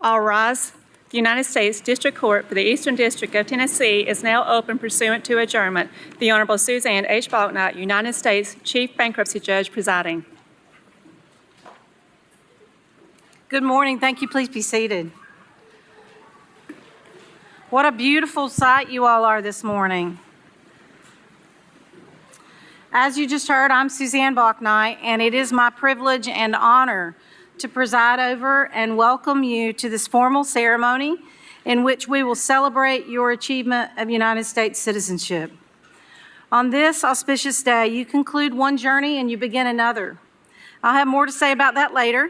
All rise. The United States District Court for the Eastern District of Tennessee is now open pursuant to adjournment. The Honorable Suzanne H. Balknight, United States Chief Bankruptcy Judge, presiding. Good morning. Thank you. Please be seated. What a beautiful sight you all are this morning. As you just heard, I'm Suzanne Balknight, and it is my privilege and honor to preside over and welcome you to this formal ceremony in which we will celebrate your achievement of United States citizenship. On this auspicious day, you conclude one journey and you begin another. I'll have more to say about that later,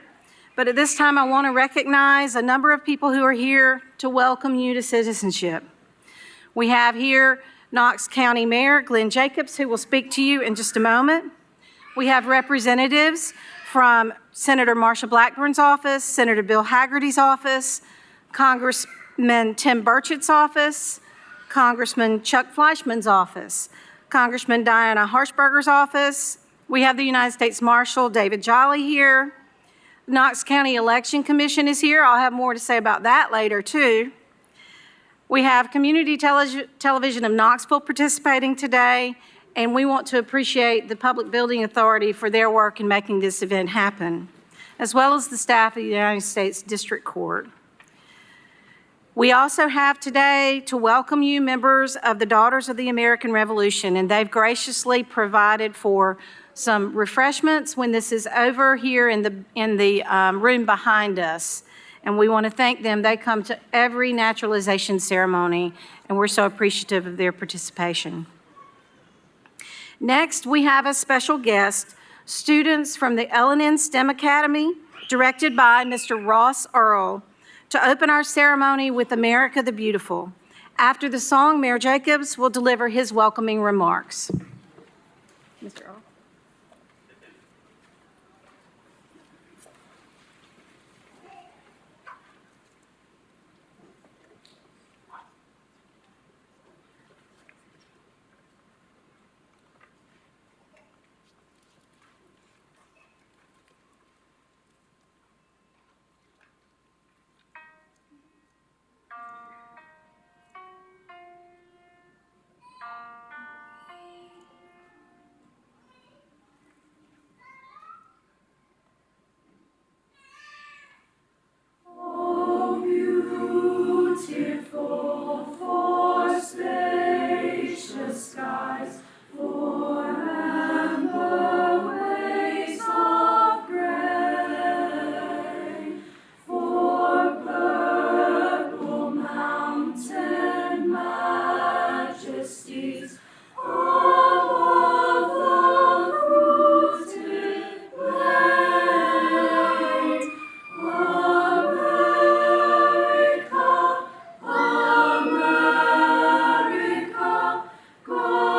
but at this time I want to recognize a number of people who are here to welcome you to citizenship. We have here Knox County Mayor Glenn Jacobs, who will speak to you in just a moment. We have representatives from Senator Marsha Blackburn's office, Senator Bill Hagerty's office, Congressman Tim Burchett's office, Congressman Chuck Fleischman's office, Congressman Diana Harshberger's office. We have the United States Marshal David Jolly here. Knox County Election Commission is here. I'll have more to say about that later too. We have Community Television of Knoxville participating today, and we want to appreciate the Public Building Authority for their work in making this event happen, as well as the staff of the United States District Court. We also have today to welcome you members of the Daughters of the American Revolution, and they've graciously provided for some refreshments when this is over here in the room behind us. And we want to thank them. They come to every naturalization ceremony, and we're so appreciative of their participation. Next, we have a special guest, students from the L&N STEM Academy, directed by Mr. Ross Earl, to open our ceremony with America the Beautiful. After the song, Mayor Jacobs will deliver his welcoming remarks. Mr. Earl. America,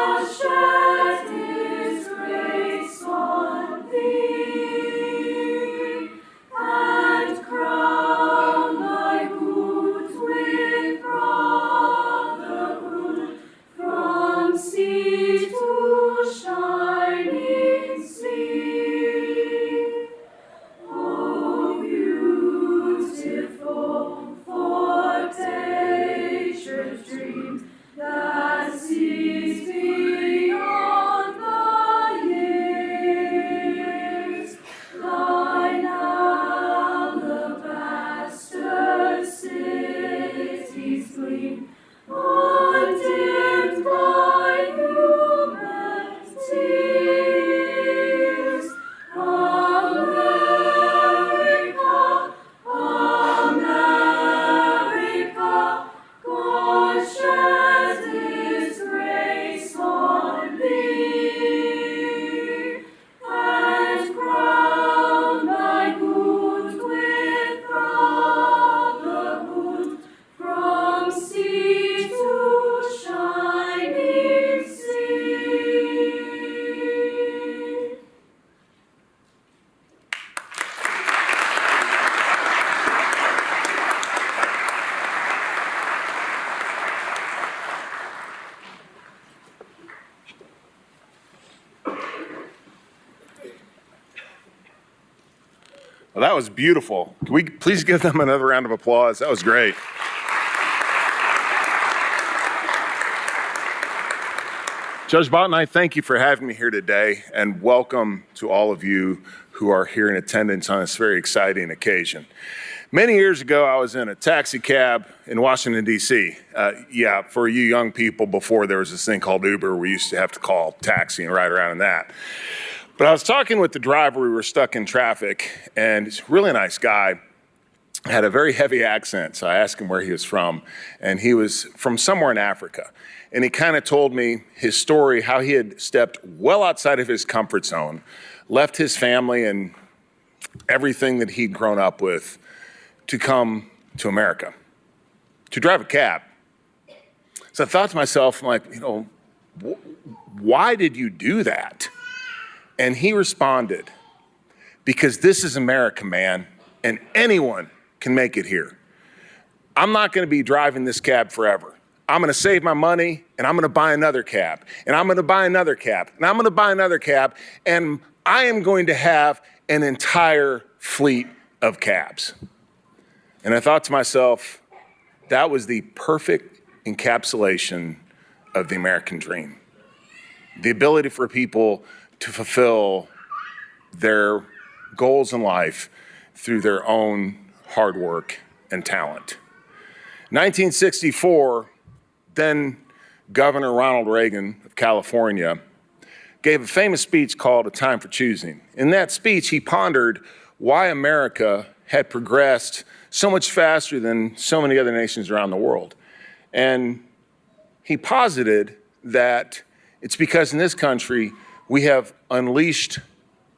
Well, that was beautiful. Can we please give them another round of applause? That was great. Judge Bott and I thank you for having me here today, and welcome to all of you who are here in attendance on this very exciting occasion. Many years ago, I was in a taxi cab in Washington, D.C. For you young people, before there was this thing called Uber, we used to have to call taxi and ride around in that. But I was talking with the driver. We were stuck in traffic, and he's a really nice guy. Had a very heavy accent, so I asked him where he was from, and he was from somewhere in Africa. And he kind of told me his story, how he had stepped well outside of his comfort zone, left his family and everything that he'd grown up with to come to America, to drive a cab. So I thought to myself, I'm like, why did you do that? And he responded, because this is America, man, and anyone can make it here. I'm not going to be driving this cab forever. I'm going to save my money, and I'm going to buy another cab, and I'm going to buy another cab, and I'm going to buy another cab, and I am going to have an entire fleet of cabs. And I thought to myself, that was the perfect encapsulation of the American dream. The ability for people to fulfill their goals in life through their own hard work and talent. 1964, then Governor Ronald Reagan of California gave a famous speech called A Time for Choosing. In that speech, he pondered why America had progressed so much faster than so many other nations around the world. And he posited that it's because in this country, we have unleashed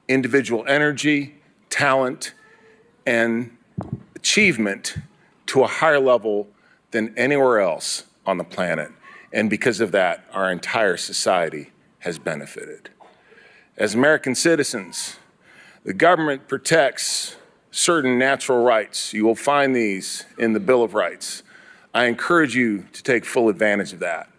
individual energy, talent, and achievement to a higher level than anywhere else on the planet. And because of that, our entire society has benefited. As American citizens, the government protects certain natural rights. You will find these in the Bill of Rights. I encourage you to take full advantage of that.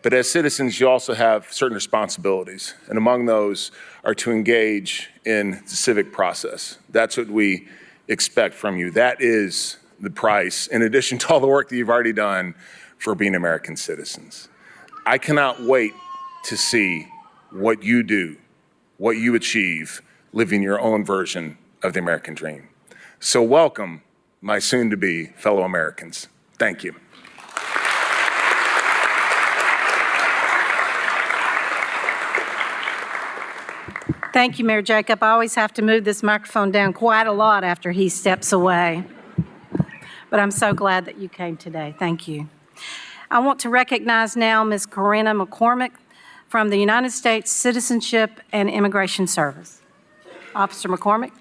But as citizens, you also have certain responsibilities, and among those are to engage in the civic process. That's what we expect from you. That is the price, in addition to all the work that you've already done for being American citizens. I cannot wait to see what you do, what you achieve, living your own version of the American dream. So welcome, my soon-to-be fellow Americans. Thank you. Thank you, Mayor Jacob. I always have to move this microphone down quite a lot after he steps away. But I'm so glad that you came today. Thank you. I want to recognize now Ms. Corinna McCormick from the United States Citizenship and Immigration Service. Officer McCormick.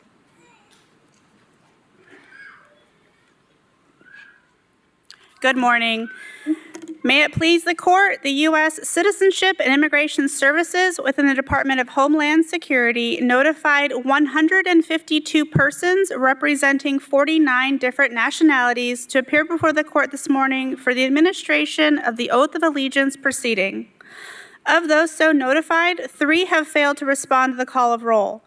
Good morning. May it please the court, the U.S. Citizenship and Immigration Services within the Department of Homeland Security notified 152 persons representing 49 different nationalities to appear before the court this morning for the administration of the Oath of Allegiance proceeding. Of those so notified, 3 have failed to respond to the call of roll.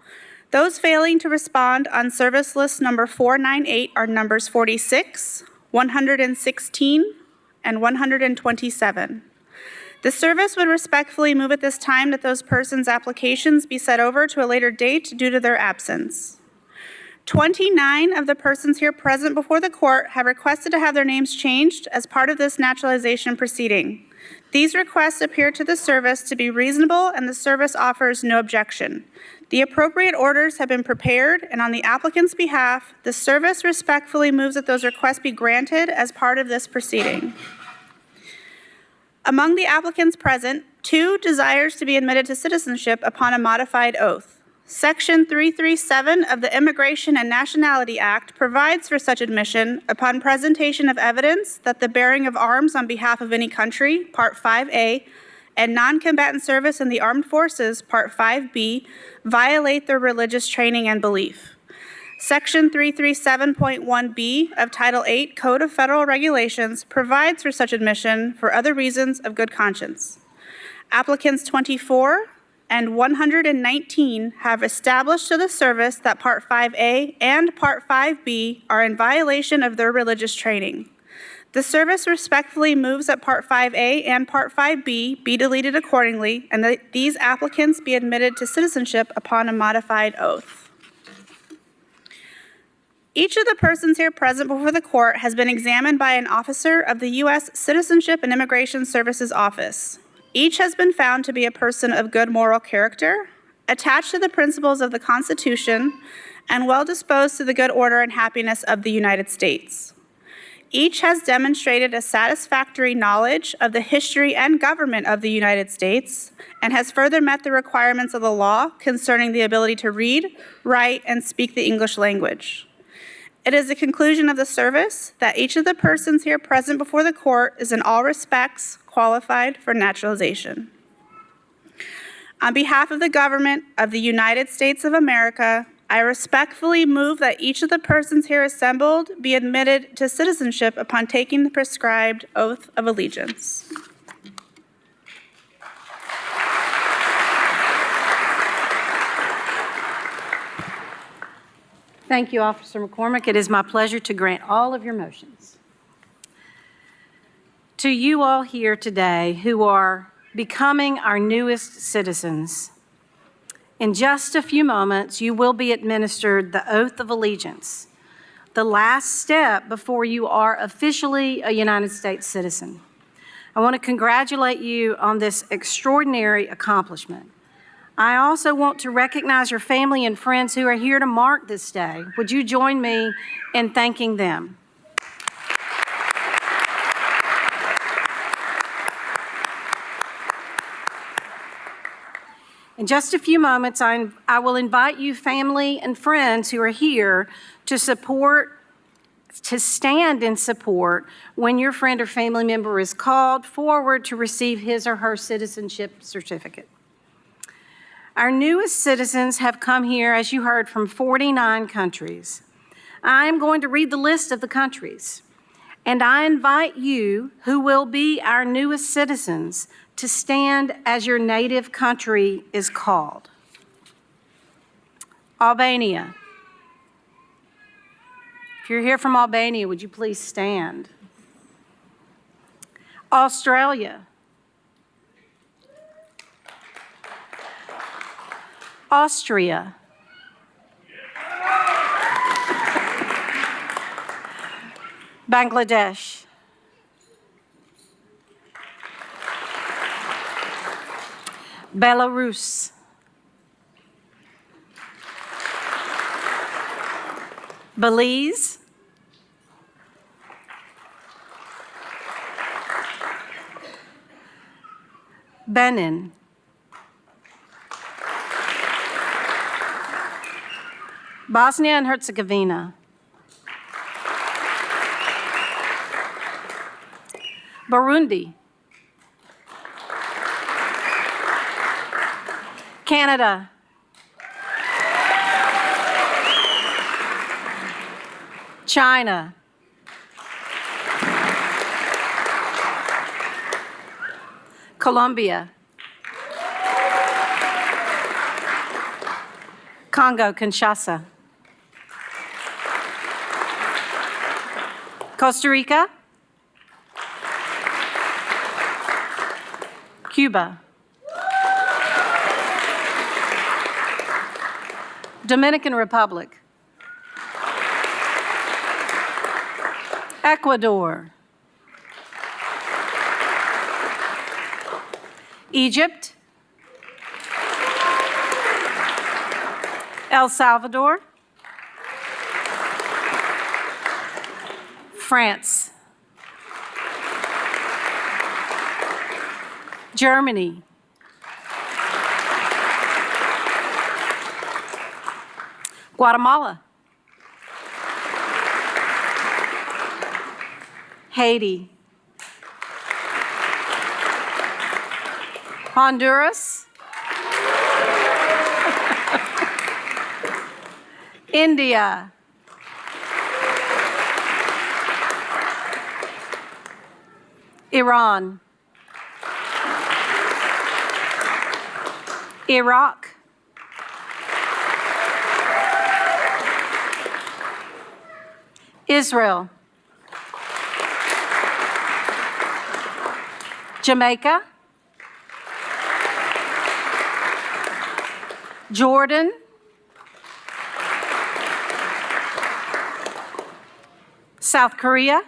Those failing to respond on service list number 498 are numbers 46, 116, and 127. The service would respectfully move at this time that those persons' applications be set over to a later date due to their absence. 29 of the persons here present before the court have requested to have their names changed as part of this naturalization proceeding. These requests appear to the service to be reasonable, and the service offers no objection. The appropriate orders have been prepared, and on the applicant's behalf, the service respectfully moves that those requests be granted as part of this proceeding. Among the applicants present, 2 desires to be admitted to citizenship upon a modified oath. Section 337 of the Immigration and Nationality Act provides for such admission upon presentation of evidence that the bearing of arms on behalf of any country, Part 5A, and non-combatant service in the armed forces, Part 5B, violate their religious training and belief. Section 337.1B of Title 8 Code of Federal Regulations provides for such admission for other reasons of good conscience. Applicants 24, and 119 have established to the service that Part 5A and Part 5B are in violation of their religious training. The service respectfully moves that Part 5A and Part 5B be deleted accordingly, and that these applicants be admitted to citizenship upon a modified oath. Each of the persons here present before the court has been examined by an officer of the U.S. Citizenship and Immigration Services Office. Each has been found to be a person of good moral character, attached to the principles of the Constitution, and well disposed to the good order and happiness of the United States. Each has demonstrated a satisfactory knowledge of the history and government of the United States, and has further met the requirements of the law concerning the ability to read, write, and speak the English language. It is the conclusion of the service that each of the persons here present before the court is in all respects qualified for naturalization. On behalf of the government of the United States of America, I respectfully move that each of the persons here assembled be admitted to citizenship upon taking the prescribed oath of allegiance. Thank you, Officer McCormick. It is my pleasure to grant all of your motions. To you all here today who are becoming our newest citizens, in just a few moments, you will be administered the oath of allegiance, the last step before you are officially a United States citizen. I want to congratulate you on this extraordinary accomplishment. I also want to recognize your family and friends who are here to mark this day. Would you join me in thanking them? In just a few moments, I will invite you, family and friends who are here, to stand in support when your friend or family member is called forward to receive his or her citizenship certificate. Our newest citizens have come here, as you heard, from 49 countries. I'm going to read the list of the countries, and I invite you, who will be our newest citizens, to stand as your native country is called. Albania. If you're here from Albania, would you please stand? Australia. Austria. Bangladesh. Belarus. Belize. Benin. Bosnia and Herzegovina. Burundi. Canada. China. Colombia. Congo, Kinshasa. Costa Rica. Cuba. Dominican Republic. Ecuador. Egypt. El Salvador. France. Germany. Guatemala. Haiti. Honduras. India. Iran. Iraq, Israel, Jamaica, Jordan, South Korea,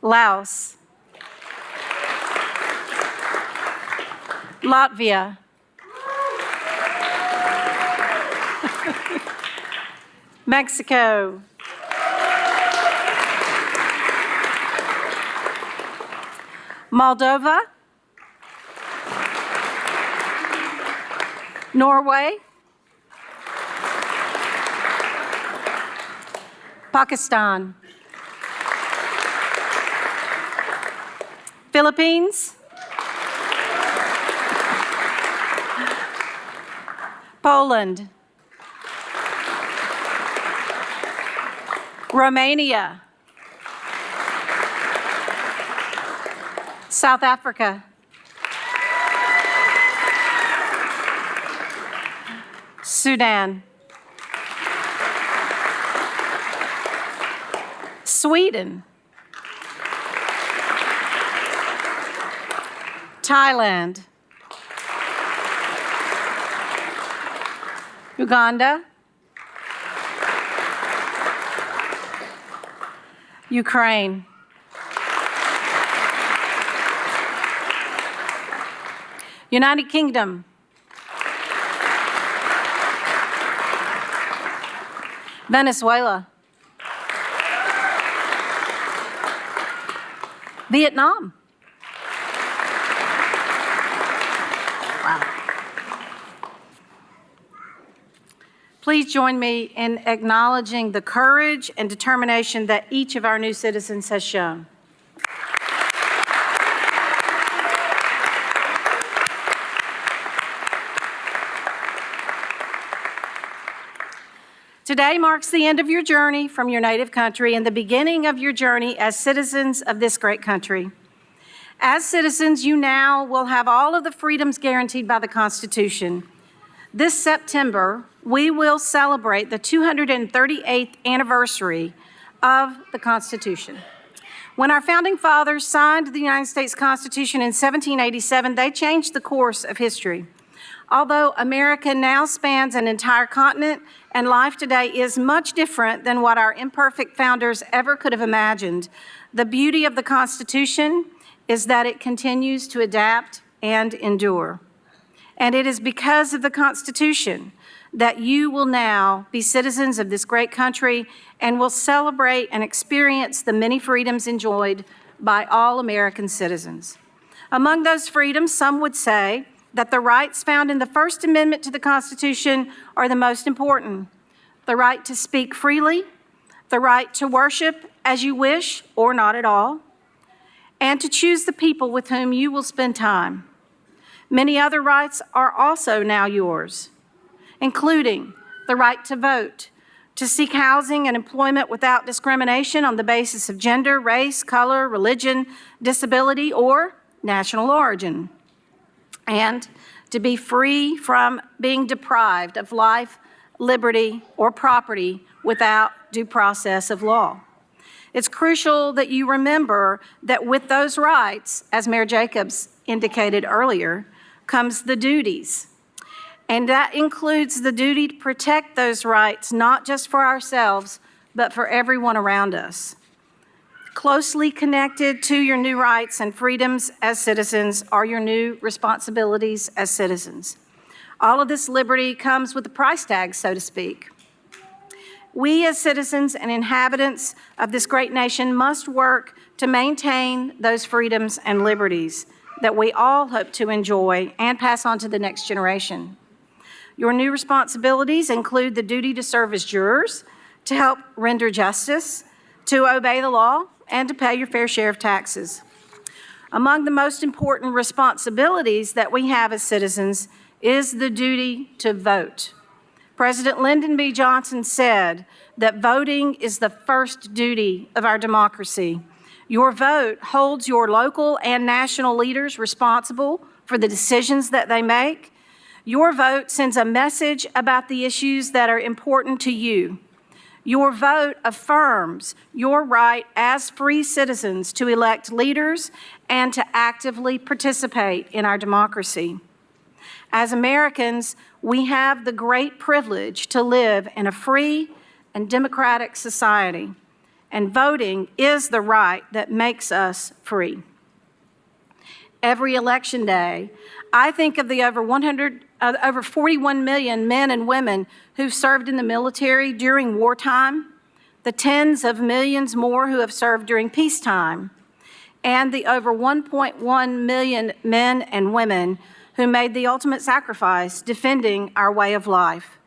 Laos, Latvia, Mexico, Moldova, Norway, Pakistan, Philippines, Poland, Romania, South Africa, Sudan, Sweden, Thailand, Uganda, Ukraine, United Kingdom, Venezuela, Vietnam. Wow. Please join me in acknowledging the courage and determination that each of our new citizens has shown. Today marks the end of your journey from your native country and the beginning of your journey as citizens of this great country. As citizens, you now will have all of the freedoms guaranteed by the Constitution. This September, we will celebrate the 238th anniversary of the Constitution. When our founding fathers signed the United States Constitution in 1787, they changed the course of history. Although America now spans an entire continent and life today is much different than what our imperfect founders ever could have imagined, the beauty of the Constitution is that it continues to adapt and endure. And it is because of the Constitution that you will now be citizens of this great country and will celebrate and experience the many freedoms enjoyed by all American citizens. Among those freedoms, some would say that the rights found in the First Amendment to the Constitution are the most important. The right to speak freely, the right to worship as you wish or not at all, and to choose the people with whom you will spend time. Many other rights are also now yours, including the right to vote, to seek housing and employment without discrimination on the basis of gender, race, color, religion, disability, or national origin, and to be free from being deprived of life, liberty, or property without due process of law. It's crucial that you remember that with those rights, as Mayor Jacobs indicated earlier, comes the duties. And that includes the duty to protect those rights, not just for ourselves, but for everyone around us. Closely connected to your new rights and freedoms as citizens are your new responsibilities as citizens. All of this liberty comes with a price tag, so to speak. We as citizens and inhabitants of this great nation must work to maintain those freedoms and liberties that we all hope to enjoy and pass on to the next generation. Your new responsibilities include the duty to serve as jurors, to help render justice, to obey the law, and to pay your fair share of taxes. Among the most important responsibilities that we have as citizens is the duty to vote. President Lyndon B. Johnson said that voting is the first duty of our democracy, Your vote holds your local and national leaders responsible for the decisions that they make. Your vote sends a message about the issues that are important to you. Your vote affirms your right as free citizens to elect leaders and to actively participate in our democracy. As Americans, we have the great privilege to live in a free and democratic society, and voting is the right that makes us free. Every election day, I think of the over 41 million men and women who served in the military during wartime, the tens of millions more who have served during peacetime, and the over 1.1 million men and women who made the ultimate sacrifice defending our way of life,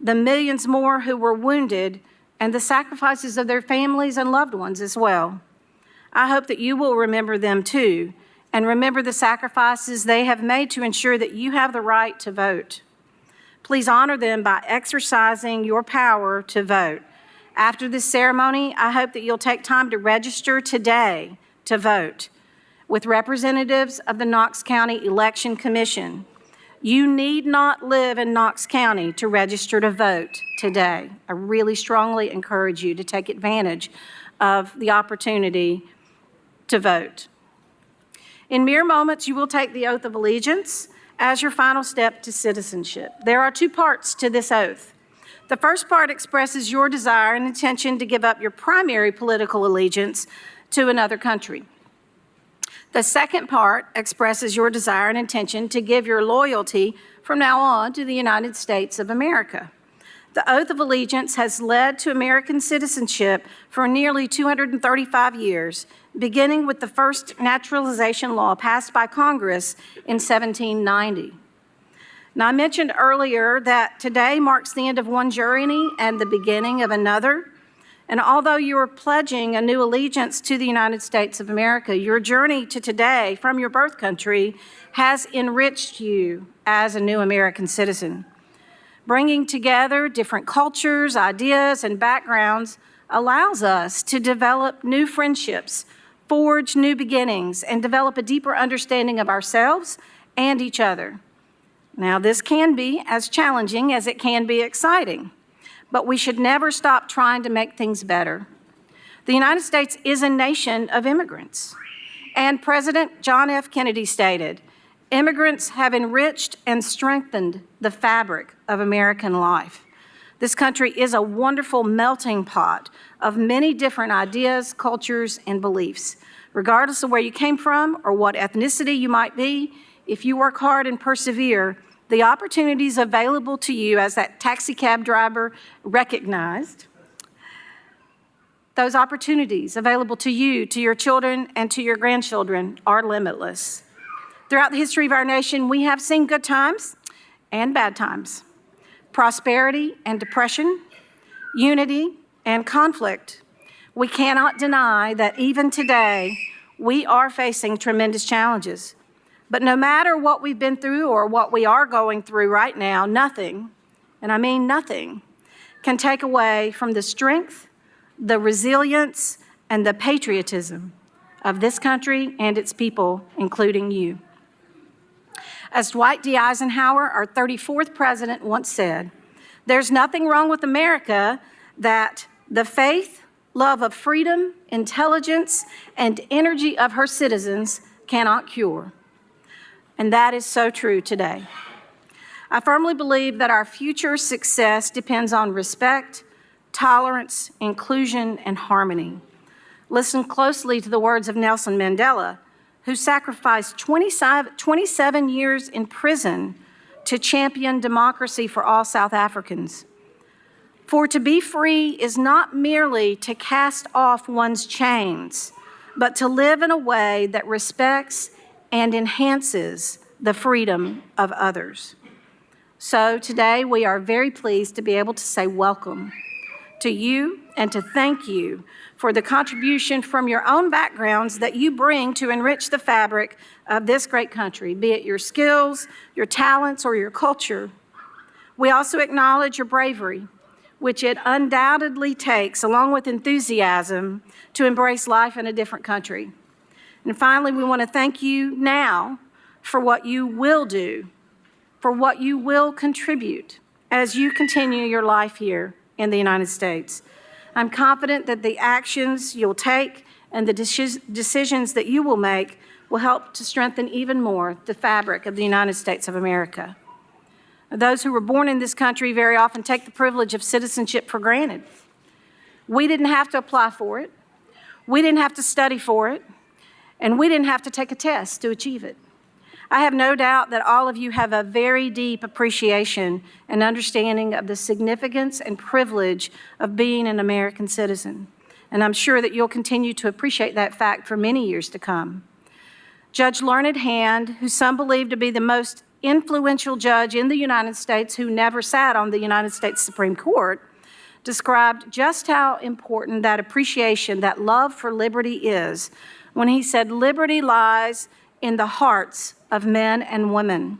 the millions more who were wounded, and the sacrifices of their families and loved ones as well. I hope that you will remember them too, and remember the sacrifices they have made to ensure that you have the right to vote. Please honor them by exercising your power to vote. After this ceremony, I hope that you'll take time to register today to vote with representatives of the Knox County Election Commission. You need not live in Knox County to register to vote today. I really strongly encourage you to take advantage of the opportunity to vote. In mere moments, you will take the oath of allegiance as your final step to citizenship. There are two parts to this oath. The first part expresses your desire and intention to give up your primary political allegiance to another country. The second part expresses your desire and intention to give your loyalty from now on to the United States of America. The oath of allegiance has led to American citizenship for nearly 235 years, beginning with the first naturalization law passed by Congress in 1790. Now, I mentioned earlier that today marks the end of one journey and the beginning of another. And although you are pledging a new allegiance to the United States of America, your journey to today from your birth country has enriched you as a new American citizen. Bringing together different cultures, ideas, and backgrounds allows us to develop new friendships, forge new beginnings, and develop a deeper understanding of ourselves and each other. Now, this can be as challenging as it can be exciting, but we should never stop trying to make things better. The United States is a nation of immigrants, and President John F. Kennedy stated, "Immigrants have enriched and strengthened the fabric of American life." This country is a wonderful melting pot of many different ideas, cultures, and beliefs. Regardless of where you came from or what ethnicity you might be, if you work hard and persevere, the opportunities available to you, as that taxi cab driver recognized, those opportunities available to you, to your children, and to your grandchildren are limitless. Throughout the history of our nation, we have seen good times and bad times, prosperity and depression, unity and conflict. We cannot deny that even today, we are facing tremendous challenges. But no matter what we've been through or what we are going through right now, nothing, and I mean nothing, can take away from the strength, the resilience, and the patriotism of this country and its people, including you. As Dwight D. Eisenhower, our 34th president, once said, "There's nothing wrong with America that the faith, love of freedom, intelligence, and energy of her citizens cannot cure." And that is so true today. I firmly believe that our future success depends on respect, tolerance, inclusion, and harmony. Listen closely to the words of Nelson Mandela, who sacrificed 27 years in prison to champion democracy for all South Africans. For to be free is not merely to cast off one's chains, but to live in a way that respects and enhances the freedom of others. So today we are very pleased to be able to say welcome to you and to thank you for the contribution from your own backgrounds that you bring to enrich the fabric of this great country, be it your skills, your talents, or your culture. We also acknowledge your bravery. which it undoubtedly takes, along with enthusiasm, to embrace life in a different country. And finally, we want to thank you now for what you will do, for what you will contribute as you continue your life here in the United States. I'm confident that the actions you'll take and the decisions that you will make will help to strengthen even more the fabric of the United States of America. Those who were born in this country very often take the privilege of citizenship for granted. We didn't have to apply for it. We didn't have to study for it. And we didn't have to take a test to achieve it. I have no doubt that all of you have a very deep appreciation and understanding of the significance and privilege of being an American citizen. And I'm sure that you'll continue to appreciate that fact for many years to come. Judge Learned Hand, who some believe to be the most influential judge in the United States who never sat on the United States Supreme Court, described just how important that appreciation, that love for liberty is when he said, "Liberty lies in the hearts of men and women.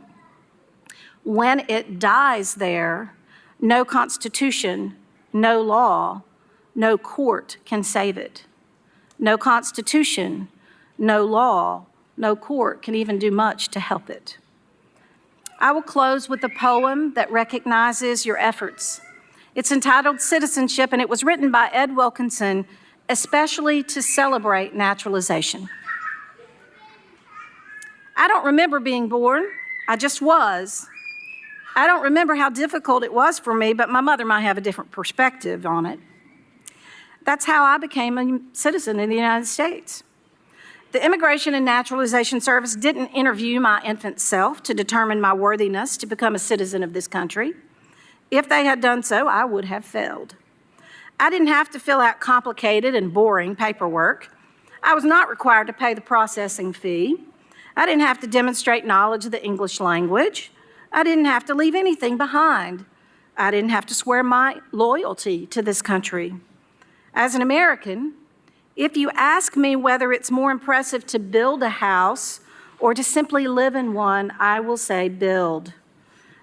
When it dies there, no constitution, no law, no court can save it. No constitution, no law, no court can even do much to help it." I will close with a poem that recognizes your efforts. It's entitled Citizenship, and it was written by Ed Wilkinson, especially to celebrate naturalization. I don't remember being born. I just was. I don't remember how difficult it was for me, but my mother might have a different perspective on it. That's how I became a citizen in the United States. The Immigration and Naturalization Service didn't interview my infant self to determine my worthiness to become a citizen of this country. If they had done so, I would have failed. I didn't have to fill out complicated and boring paperwork. I was not required to pay the processing fee. I didn't have to demonstrate knowledge of the English language. I didn't have to leave anything behind. I didn't have to swear my loyalty to this country. As an American, if you ask me whether it's more impressive to build a house or to simply live in one, I will say build.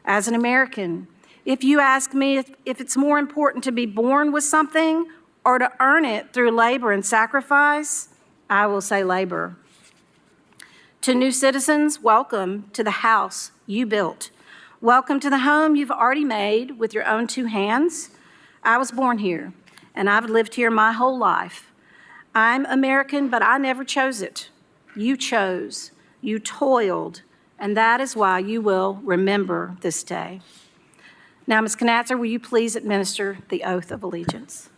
As an American, if you ask me if it's more important to be born with something or to earn it through labor and sacrifice, I will say labor. To new citizens, welcome to the house you built. Welcome to the home you've already made with your own two hands. I was born here, and I've lived here my whole life. I'm American, but I never chose it. You chose, you toiled, and that is why you will remember this day. Now, Ms. Knatzer, will you please administer the oath of allegiance?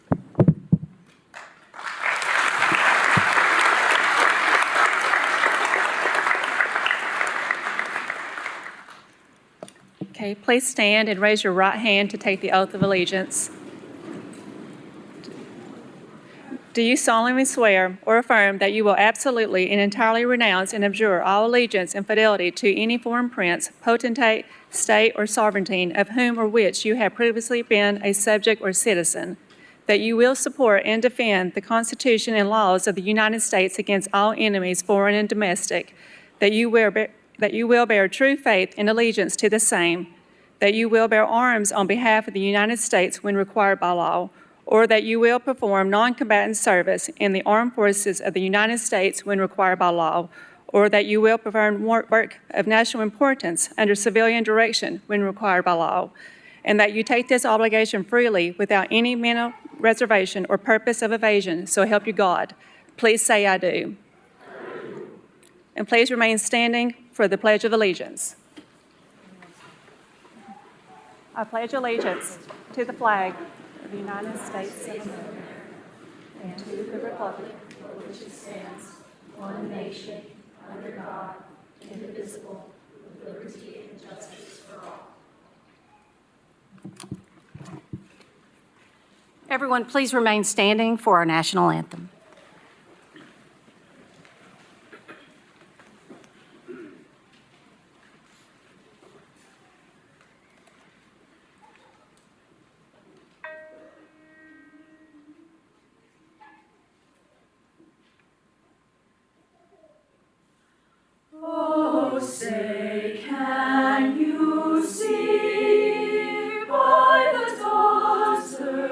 Okay, please stand and raise your right hand to take the oath of allegiance. Do you solemnly swear or affirm that you will absolutely and entirely renounce and abjure all allegiance and fidelity to any foreign prince, potentate, state, or sovereignty of whom or which you have previously been a subject or citizen, that you will support and defend the Constitution and laws of the United States against all enemies, foreign and domestic, that you will bear true faith and allegiance to the same, that you will bear arms on behalf of the United States when required by law, or that you will perform non-combatant service in the armed forces of the United States when required by law, or that you will perform work of national importance under civilian direction when required by law, and that you take this obligation freely without any mental reservation or purpose of evasion, so help you God. Please say, "I do." And please remain standing for the Pledge of Allegiance. I pledge allegiance to the flag of the United States of America and to the republic for which it stands, one nation, under God, indivisible, with liberty and justice for all. Everyone, please remain standing for our national anthem. Oh, say, can you see by the dawn's early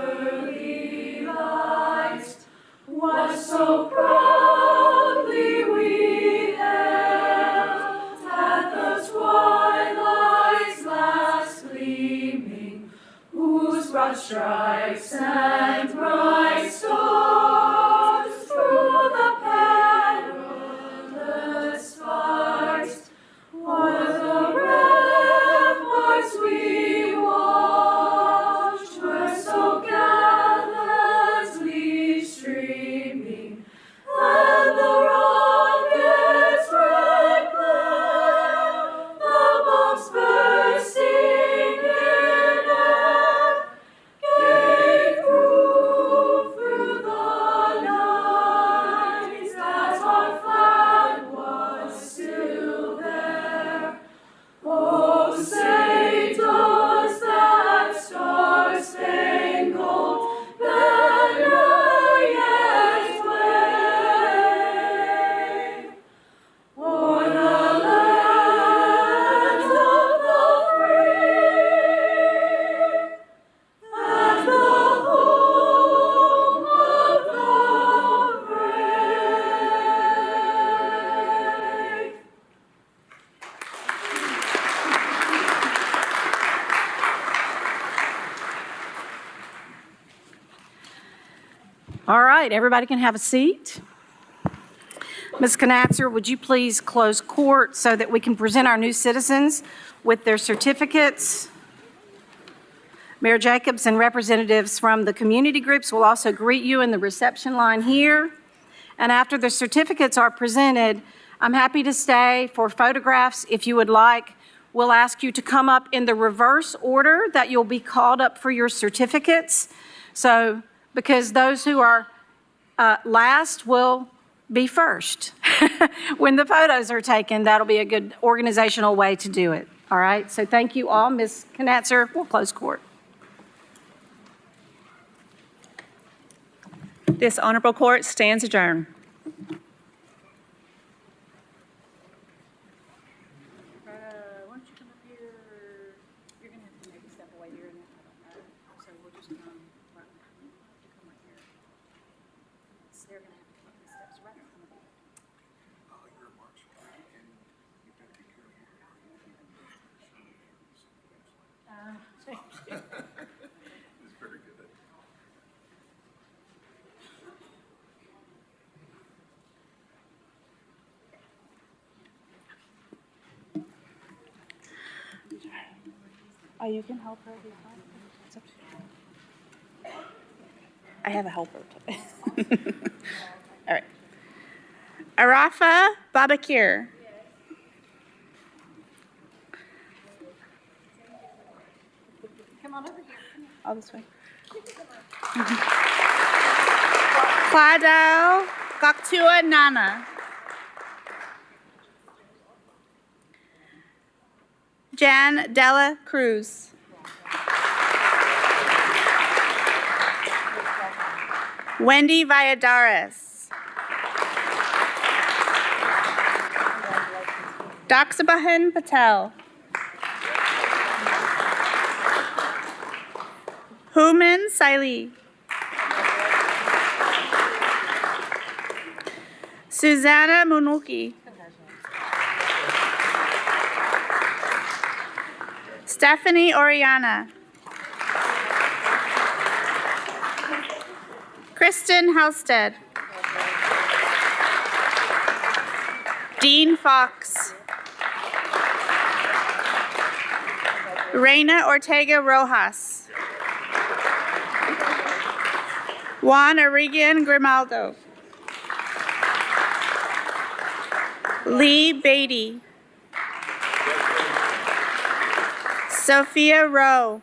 so proudly we hailed at the twilight's last gleaming, whose broad stripes and bright stars through the perilous fight o'er the ramparts we watched were so gallantly streaming, and the rocket's red glare, the bombs bursting in air, gave proof through the night that our flag was still there. Oh, say does that star-spangled banner yet wave o'er the land of the free and the home of the brave? All right, everybody can have a seat. Ms. Knatzer, would you please close court so that we can present our new citizens with their certificates? Mayor Jacobs and representatives from the community groups will also greet you in the reception line here. And after the certificates are presented, I'm happy to stay for photographs if you would like. We'll ask you to come up in the reverse order that you'll be called up for your certificates. So, because those who are last will be first. When the photos are taken, that'll be a good organizational way to do it. All right, so thank you all. Ms. Knatzer, we'll close court. This honorable court stands adjourned. Why don't you come up here? You're going to have to maybe step away here. So we'll just come right here. So they're going to have to come up these steps right in front of you. You're a marshal, and you better be careful. It's very good. Oh, you can help her. It's up to you. I have a helper. All right. Arafa Babakir. Come on over here. All this way. Cladel Goktua Nana. Jan Della Cruz. Wendy Valladares. Daksabahan Patel. Human Saili. Susanna Munuki. Stephanie Oriana. Kristen Halstead. Dean Fox. Reina Ortega Rojas. Juan Arrigan Grimaldo. Lee Beatty. Sophia Rowe.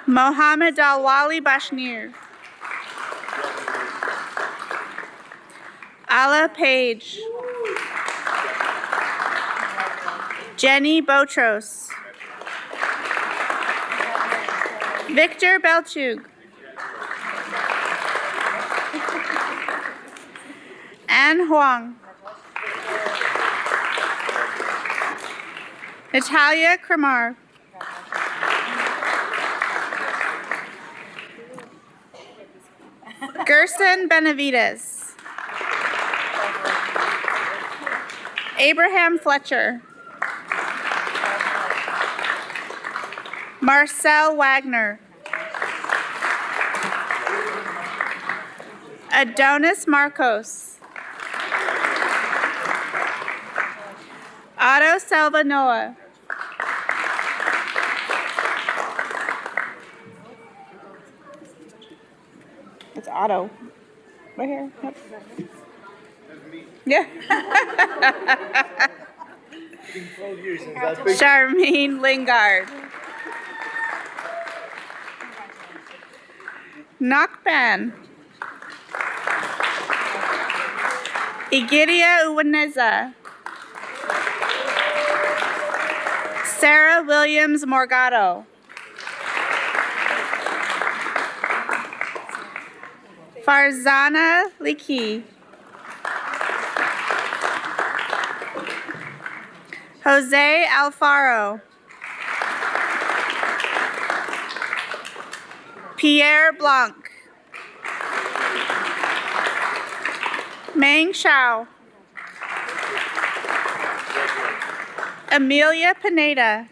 Mohammed Dalwali Bashnir. Ala Page. Jenny Botros. Victor Belchug. Anne Huang. Natalia Kramar. Gerson Benavides. Abraham Fletcher. Marcel Wagner. Adonis Marcos. Otto Salvanoa. It's Otto. Right here. Yep. Yeah. Charmaine Lingard. Nakban. Igiria Uwaneza. Sarah Williams Morgado. Farzana Liki. Jose Alfaro. Pierre Blanc. Meng Shao. Amelia Pineda.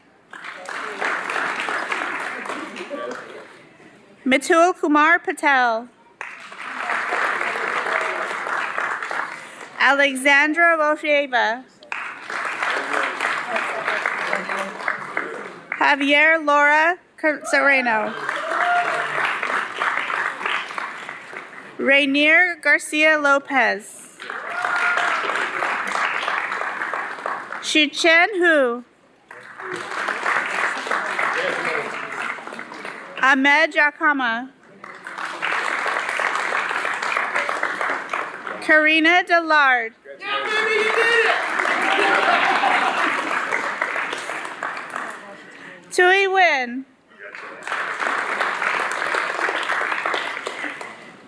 Mitul Kumar Patel. Alexandra Rosheva. Javier Laura Sereno. Rainier Garcia Lopez. Shuchen Hu. Ahmed Jakama. Karina Dillard. Tui Win.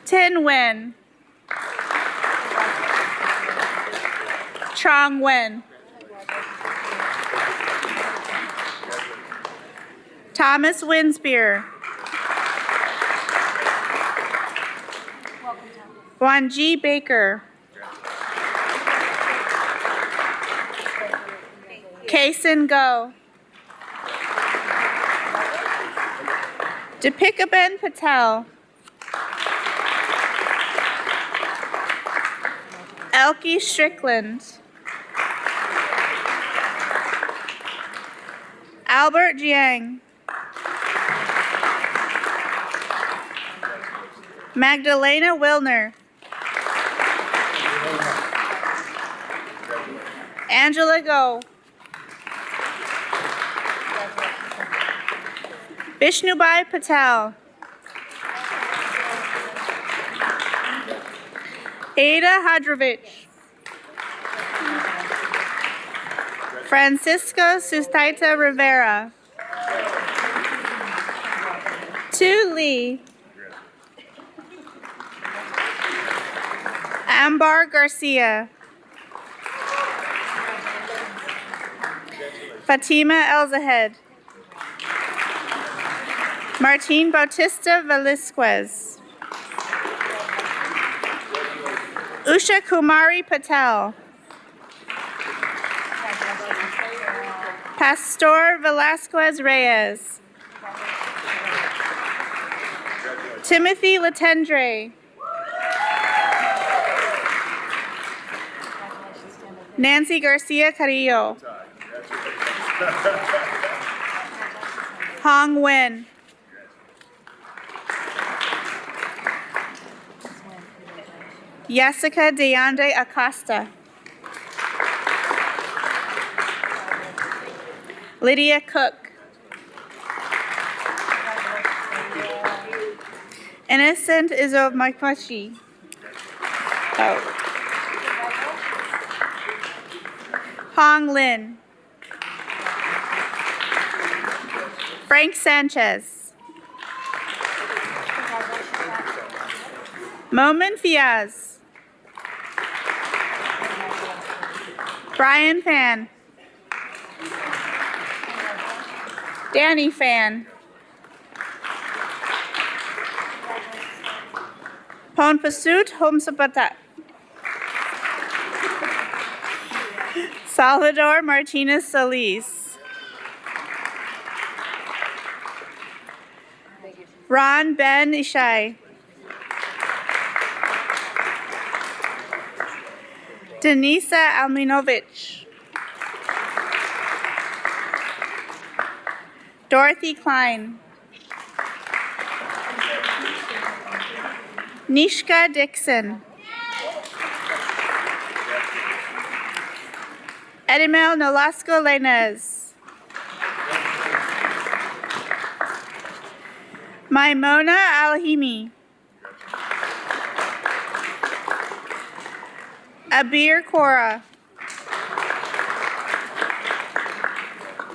Tin Win. Trong Win. Thomas Winspear. Wanji Baker. Kason Go. Dipikaben Patel. Elkie Strickland. Albert Jiang. Magdalena Wilner. Angela Go. Vishnubai Patel. Ada Hadrovich. Francisco Sustaita Rivera. Tu Lee. Ambar Garcia. Fatima Elzahed. Martin Bautista Velasquez. Usha Kumari Patel. Pastor Velasquez Reyes. Timothy Latendre. Nancy Garcia Carrillo. Hong Wen. Jessica DeAndre Acosta. Lydia Cook. Innocent Izomakashi. Oh. Hong Lin. Frank Sanchez. Momin Fiaz. Brian Fan. Danny Fan. Ponpasut Homsapata. Salvador Martinez Solis. Ron Ben Ishai. Denisa Alminovich. Dorothy Klein. Nishka Dixon. Edimel Nolasco Lainez. Maimona Alhimi. Abir Kora.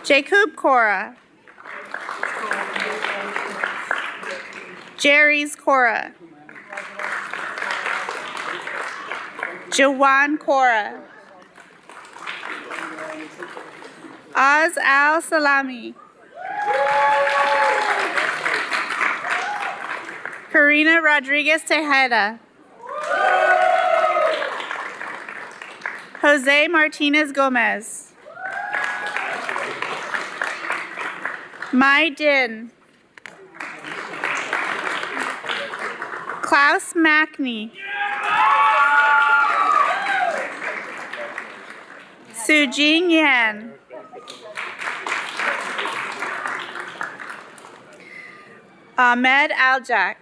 Jacob Kora. Jerry's Cora. Jawan Cora. Oz Al Salami. Karina Rodriguez Tejeda. Jose Martinez Gomez. Mai Din. Klaus Mackney. Sujing Yan. Ahmed Aljak.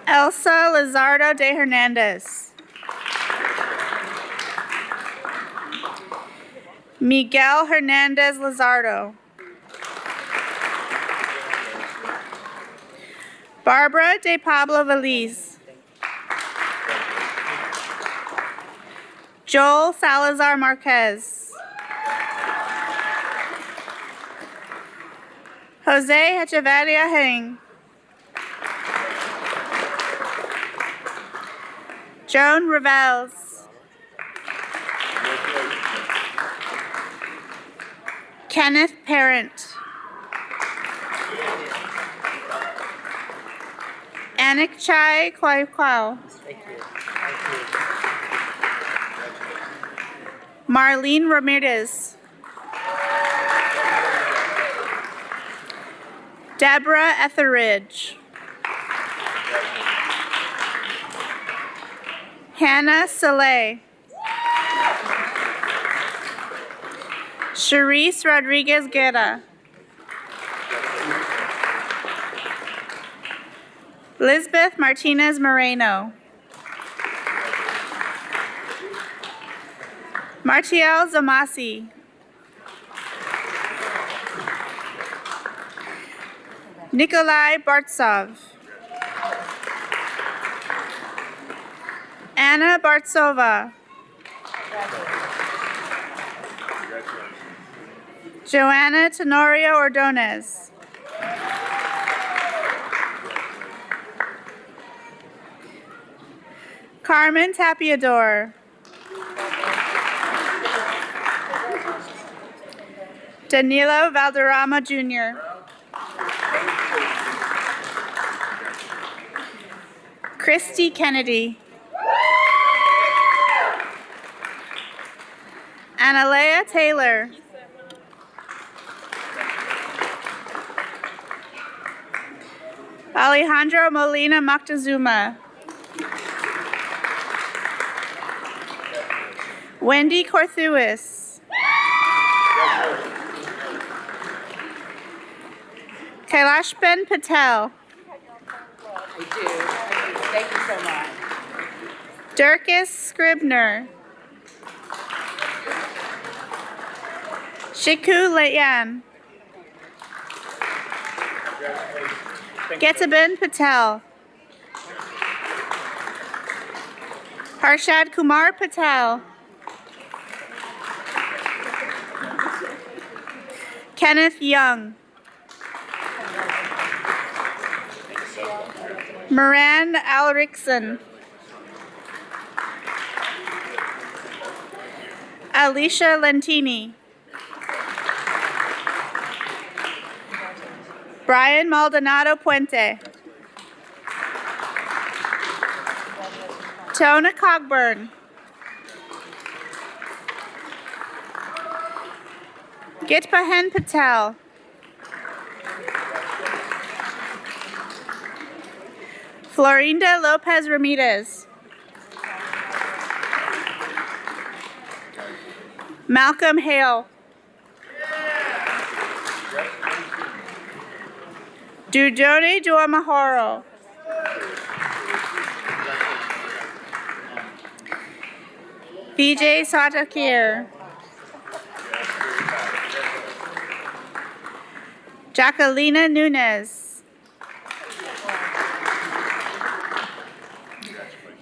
Elsa Lizardo de Hernandez. Miguel Hernandez Lizardo. Barbara de Pablo Veliz. Joel Salazar Marquez. Jose Echeverria Heng. Joan Revels. Kenneth Parent. Anik Chai Kwai Kwao. Marlene Ramirez. Deborah Etheridge. Hannah Saleh. Charisse Rodriguez Guerra. Lisbeth Martinez Moreno. Martial Zamasi. Nikolai Bartsov. Anna Bartsova. Joanna Tenorio Ordonez. Carmen Tapiador. Danilo Valderrama Jr. Christy Kennedy. Analea Taylor. Alejandro Molina Moctezuma. Wendy Corthuis. Kailashben Patel. I do. Thank you so much. Dirkus Scribner. Shiku Layan. Getabin Patel. Harshad Kumar Patel. Kenneth Young. Moran Alrickson. Alicia Lentini. Brian Maldonado Puente. Tona Cogburn. Gitpahen Patel. Florinda Lopez Ramirez. Malcolm Hale. Dudone Duamahoro. Vijay Satakir. Jacquelina Nunez.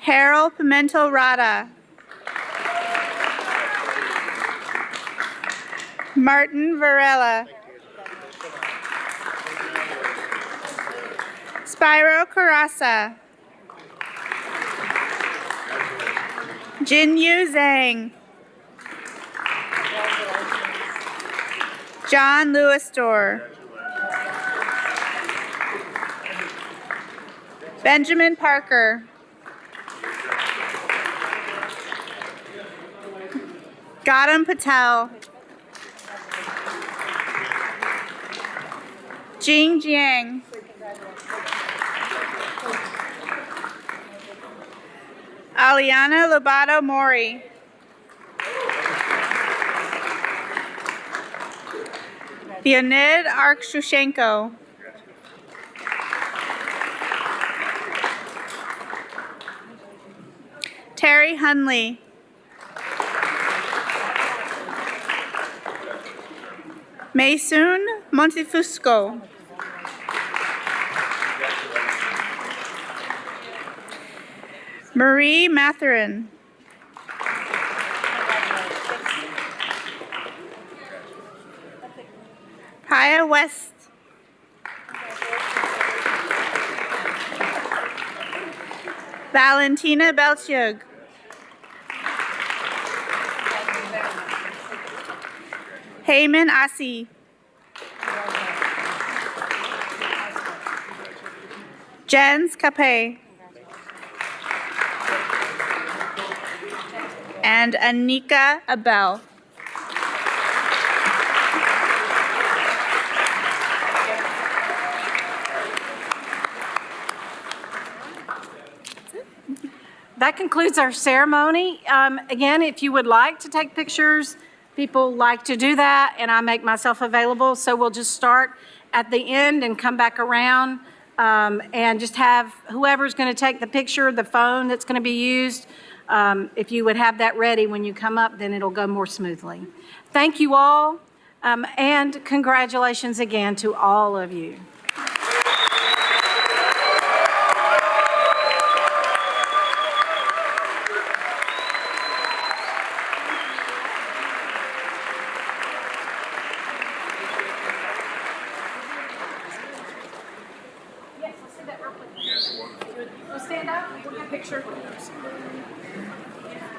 Harold Pimento Rada. Martin Varela. Spyro Carasa. Jinyu Zhang. John Lewis Dorr. Benjamin Parker. Gautam Patel. Jing Jiang. Aliana Lobato Mori. Leonid Arkshushenko. Terry Hunley. Maysoon Montefusco. Marie Matherin. Paya West. Valentina Belchug. Heyman Asi. Jens Capet. And Anika Abel. That concludes our ceremony. Again, if you would like to take pictures, people like to do that, and I make myself available. So we'll just start at the end and come back around and just have whoever's going to take the picture, the phone that's going to be used, if you would have that ready when you come up, then it'll go more smoothly. Thank you all, and congratulations again to all of you. Yes, let's do that real quick. We'll stand up, we'll get a picture.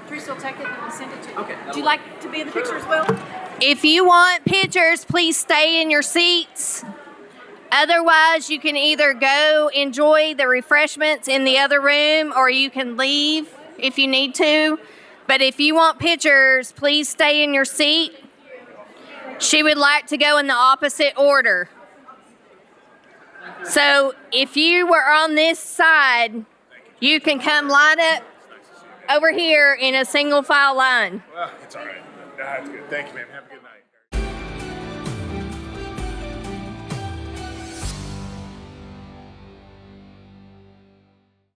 Teresa will take it and we'll send it to you. Okay. Would you like to be in the picture as well? If you want pictures, please stay in your seats. Otherwise, you can either go enjoy the refreshments in the other room or you can leave if you need to. But if you want pictures, please stay in your seat. She would like to go in the opposite order. So if you were on this side, you can come line up over here in a single file line. Well, it's all right. That's good. Thank you, ma'am. Have a good night.